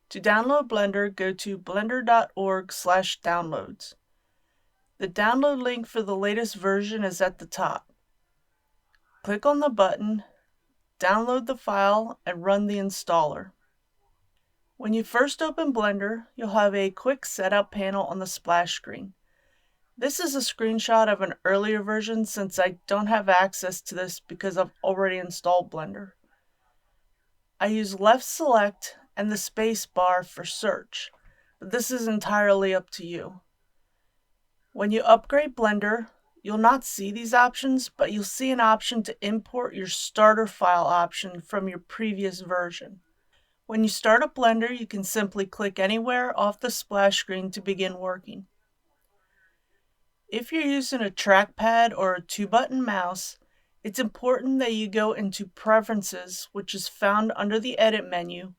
To download Blender, go to blender.org/downloads. The download link for the latest version is at the top. Click on the button, download the file, and run the installer. When you first open Blender, you'll have a quick setup panel on the splash screen. This is a screenshot of an earlier version since I don't have access to this because I've already installed Blender. I use left select and the space bar for search, but this is entirely up to you. When you upgrade Blender, you'll not see these options, but you'll see an option to import your starter file option from your previous version. When you start up Blender, you can simply click anywhere off the splash screen to begin working. If you're using a trackpad or a 2-button mouse, it's important that you go into Preferences, which is found under the Edit menu,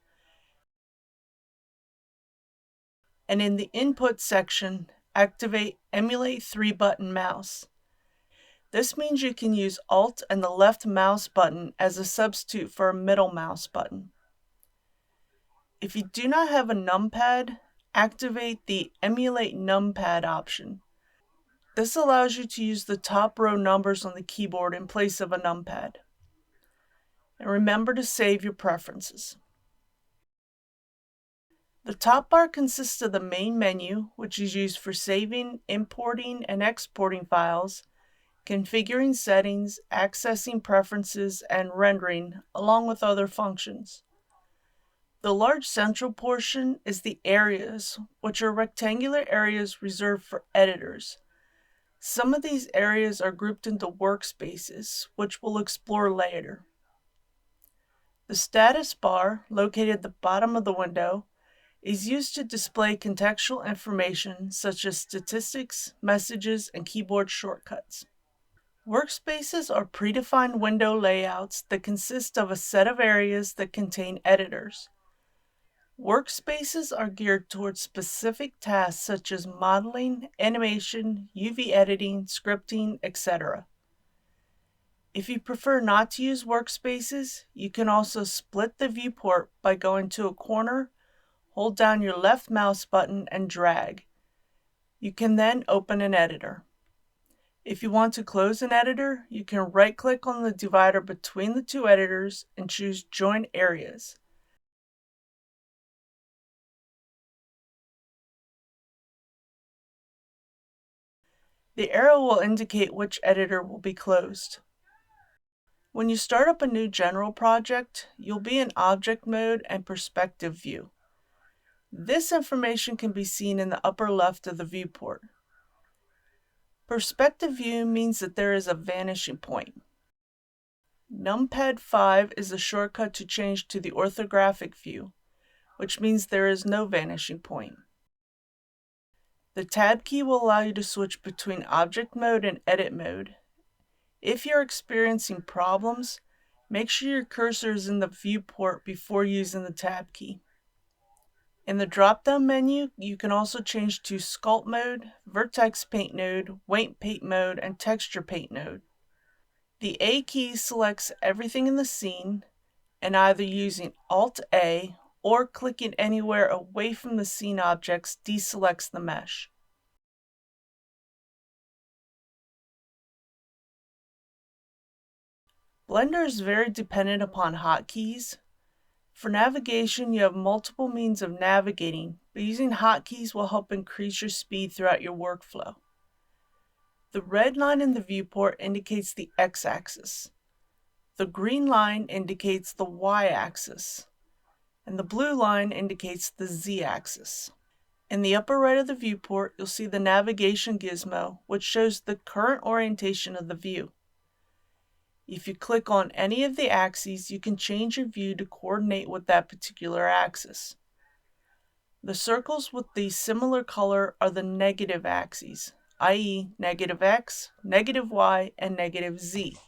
and in the Input section, activate Emulate 3-button mouse. This means you can use Alt and the left mouse button as a substitute for a middle mouse button. If you do not have a numpad, activate the Emulate Numpad option. This allows you to use the top row numbers on the keyboard in place of a numpad. And remember to save your preferences. The top bar consists of the main menu, which is used for saving, importing, and exporting files, configuring settings, accessing preferences, and rendering, along with other functions. The large central portion is the areas, which are rectangular areas reserved for editors. Some of these areas are grouped into workspaces, which we'll explore later. The status bar, located at the bottom of the window, is used to display contextual information such as statistics, messages, and keyboard shortcuts. Workspaces are predefined window layouts that consist of a set of areas that contain editors. Workspaces are geared towards specific tasks such as modeling, animation, UV editing, scripting, etc. If you prefer not to use workspaces, you can also split the viewport by going to a corner, hold down your left mouse button, and drag. You can then open an editor. If you want to close an editor, you can right-click on the divider between the two editors and choose Join Areas. The arrow will indicate which editor will be closed. When you start up a new general project, you'll be in Object Mode and Perspective View. This information can be seen in the upper left of the viewport. Perspective View means that there is a vanishing point. Numpad 5 is a shortcut to change to the orthographic view, which means there is no vanishing point. The Tab key will allow you to switch between Object Mode and Edit Mode. If you're experiencing problems, make sure your cursor is in the viewport before using the Tab key. In the drop-down menu, you can also change to Sculpt Mode, Vertex Paint Node, Weight Paint Mode, and Texture Paint Node. The A key selects everything in the scene, and either using Alt-A or clicking anywhere away from the scene objects deselects the mesh. Blender is very dependent upon hotkeys. For navigation, you have multiple means of navigating, but using hotkeys will help increase your speed throughout your workflow. The red line in the viewport indicates the x-axis. The green line indicates the y-axis, and the blue line indicates the z-axis. In the upper right of the viewport, you'll see the navigation gizmo, which shows the current orientation of the view. If you click on any of the axes, you can change your view to coordinate with that particular axis. The circles with the similar color are the negative axes, i.e. negative x, negative y, and negative z.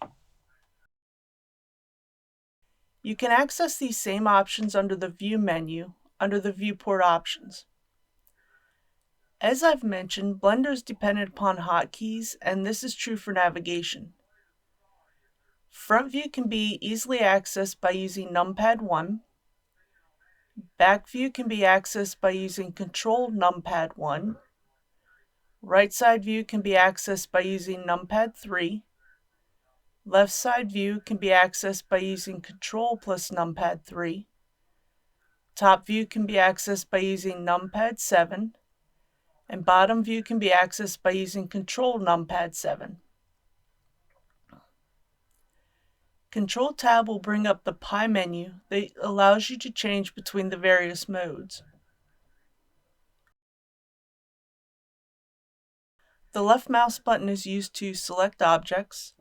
You can access these same options under the View menu, under the Viewport options. As I've mentioned, Blender is dependent upon hotkeys, and this is true for navigation. Front view can be easily accessed by using Numpad 1. Back view can be accessed by using Control Numpad 1. Right side view can be accessed by using Numpad 3. Left side view can be accessed by using Control plus Numpad 3. Top view can be accessed by using Numpad 7. And bottom view can be accessed by using Control Numpad 7. Control tab will bring up the pie menu that allows you to change between the various modes. The left mouse button is used to select objects.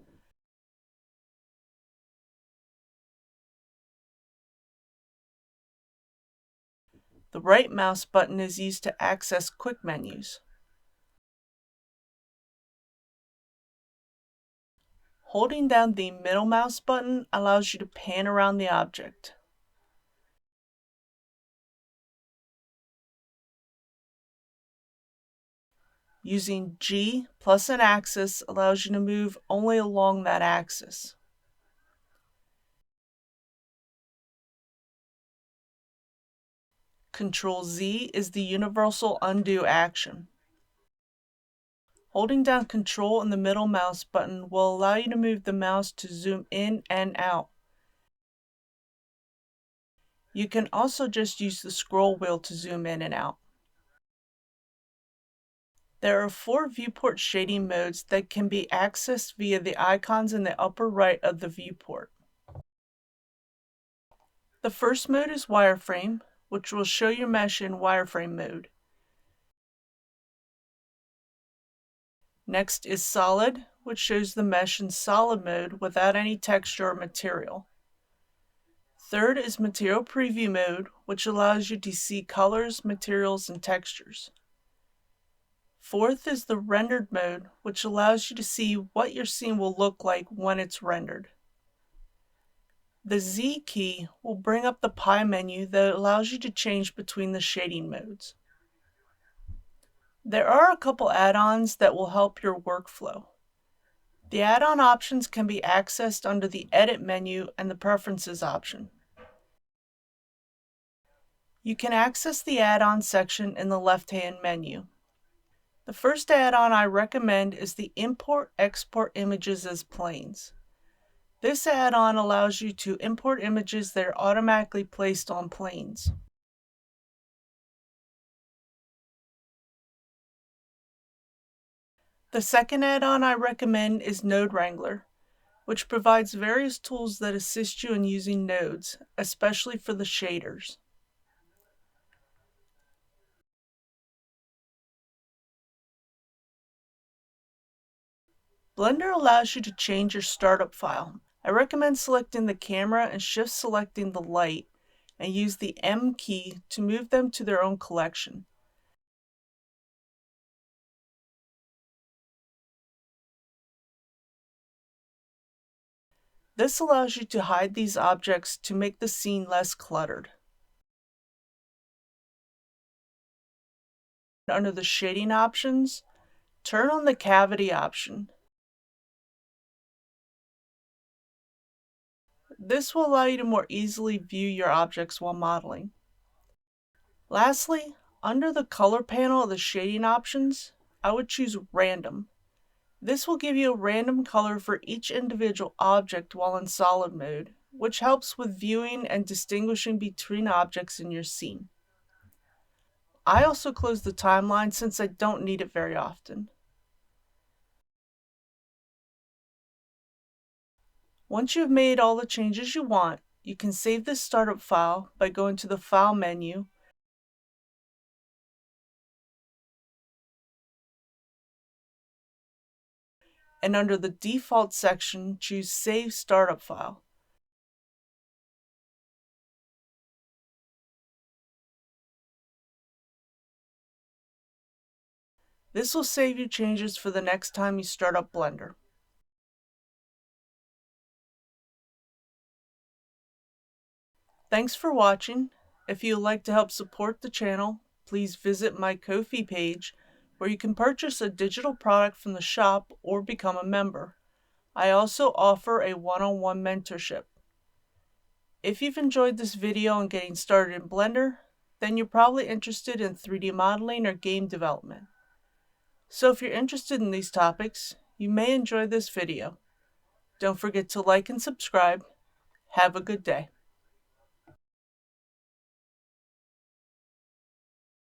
The right mouse button is used to access quick menus. Holding down the middle mouse button allows you to pan around the object. Using G plus an axis allows you to move only along that axis. Control Z is the universal undo action. Holding down Control and the middle mouse button will allow you to move the mouse to zoom in and out. You can also just use the scroll wheel to zoom in and out. There are 4 viewport shading modes that can be accessed via the icons in the upper right of the viewport. The first mode is wireframe, which will show your mesh in wireframe mode. Next is solid, which shows the mesh in solid mode without any texture or material. Third is material preview mode, which allows you to see colors, materials, and textures. Fourth is the rendered mode, which allows you to see what your scene will look like when it's rendered. The Z key will bring up the pie menu that allows you to change between the shading modes. There are a couple add-ons that will help your workflow. The add-on options can be accessed under the Edit menu and the Preferences option. You can access the add-on section in the left-hand menu. The first add-on I recommend is the Import/Export Images as Planes. This add-on allows you to import images that are automatically placed on planes. The second add-on I recommend is Node Wrangler, which provides various tools that assist you in using nodes, especially for the shaders. Blender allows you to change your startup file. I recommend selecting the camera and shift selecting the light, and use the M key to move them to their own collection. This allows you to hide these objects to make the scene less cluttered. Under the shading options, turn on the cavity option. This will allow you to more easily view your objects while modeling. Lastly, under the color panel of the shading options, I would choose Random. This will give you a random color for each individual object while in solid mode, which helps with viewing and distinguishing between objects in your scene. I also close the timeline since I don't need it very often. Once you've made all the changes you want, you can save this startup file by going to the File menu and under the Default section, choose Save Startup File. This will save you changes for the next time you start up Blender. Thanks for watching. If you would like to help support the channel, please visit my Ko-fi page where you can purchase a digital product from the shop or become a member. I also offer a one-on-one mentorship. If you've enjoyed this video on getting started in Blender, then you're probably interested in 3D modeling or game development. So if you're interested in these topics, you may enjoy this video. Don't forget to like and subscribe. Have a good day.